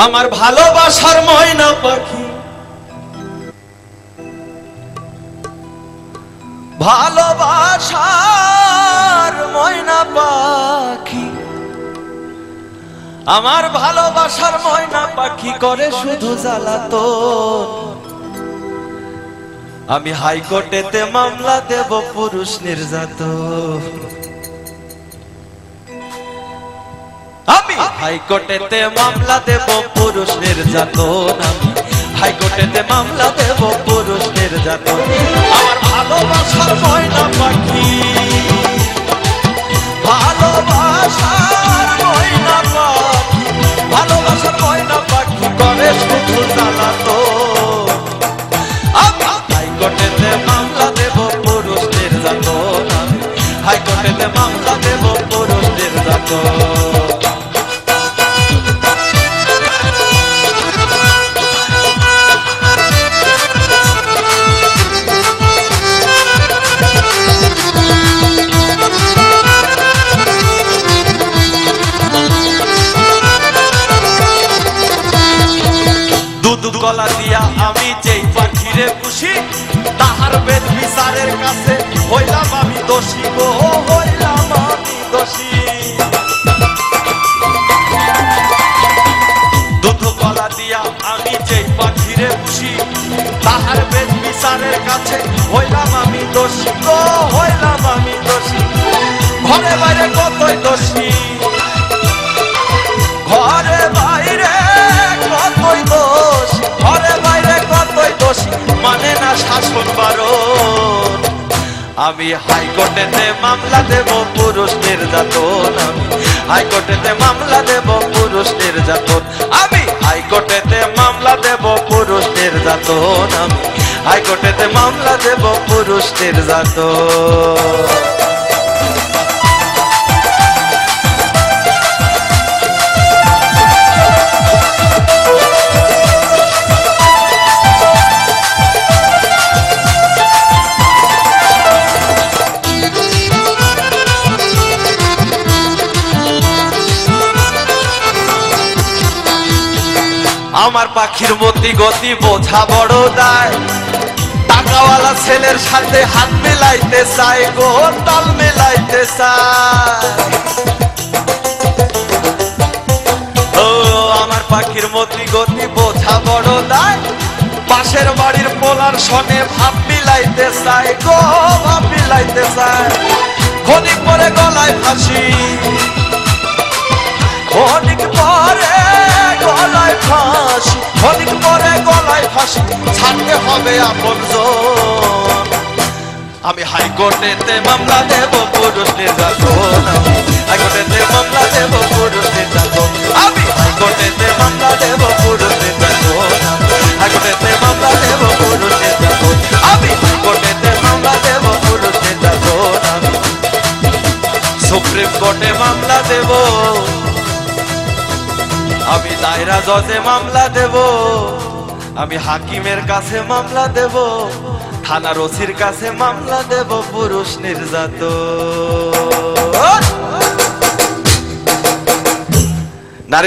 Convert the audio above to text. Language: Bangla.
আমার ভালোবাসার ময়না পাখি, ভালোবাসার ময়না পাখি, আমার ভালোবাসার ময়না পাখি করে শুধু জ্বালাতন। আমি হাইকোর্টেতে মামলা দেব পুরুষ নির্যাতন। আমি হাইকোর্টেতে মামলা দেব পুরুষ নির্যাতন। আমি হাইকোর্টেতে মামলা দেব পুরুষ নির্যাতন। আমার ভালোবাসার ময়না পাখি, ভালোবাসার ময়না পাখি, ভালোবাসার ময়না পাখি করে শুধু জ্বালাতন। আমি হাইকোর্টেতে মামলা দেব পুরুষ নির্যাতন। আমি হাইকোর্টেতে মামলা দেব পুরুষ নির্যাতন। দুধ গলা দিয়া আমি যেই পাখিরে খুশি, তাহার বেদ বিচারের কাছে হইলাম আমি দোষী গো, হইলাম আমি দোষী। দুধ গলা দিয়া আমি যেই পাখিরে খুশি, তাহার বেদ বিচারের কাছে হইলাম আমি দোষী গো, হইলাম আমি দোষী। ঘরে বাইরে কতই দোষী, ঘরে বাইরে কতই দোষ, ঘরে বাইরে কতই দোষী, মানে না শাসন বারণ। আমি হাইকোর্টেতে মামলা দেব পুরুষ নির্যাতন। আমি হাইকোর্টেতে মামলা দেব পুরুষ নির্যাতন। আমি হাইকোর্টেতে মামলা দেব পুরুষ নির্যাতন। আমি হাইকোর্টেতে মামলা দেব পুরুষ নির্যাতন। আমার পাখির মতি গতি বোঝা বড় দায়, টাকাওয়ালা ছেলের সাথে হাত মেলাইতে চাই গো, তাল মেলাইতে চাই। ও আমার পাখির মতি গতি বোঝা বড় দায়, পাশের বাড়ির পোলার সনে ভাব মিলাইতে চাই গো, ভাব মিলাইতে চাই। ক্ষণিক পরে গলায় ফাঁসি, ক্ষণিক পরে গলায় ফাঁসি, ক্ষণিক পরে গলায় ফাঁসি, ছাড়তে হবে আপনজন। আমি হাইকোর্টেতে মামলা দেব পুরুষ নির্যাতন। আমি হাইকোর্টেতে মামলা দেব পুরুষ নির্যাতন। আমি হাইকোর্টেতে মামলা দেব পুরুষ নির্যাতন। হাইকোর্টেতে মামলা দেব পুরুষ নির্যাতন। আমি হাইকোর্টেতে মামলা দেব পুরুষ নির্যাতন। আমি সুপ্রিম কোর্টে মামলা দেব, আমি দায়রা জজে মামলা দেব, আমি হাকিমের কাছে মামলা দেব, থানার ওসির কাছে মামলা দেব পুরুষ নির্যাতন।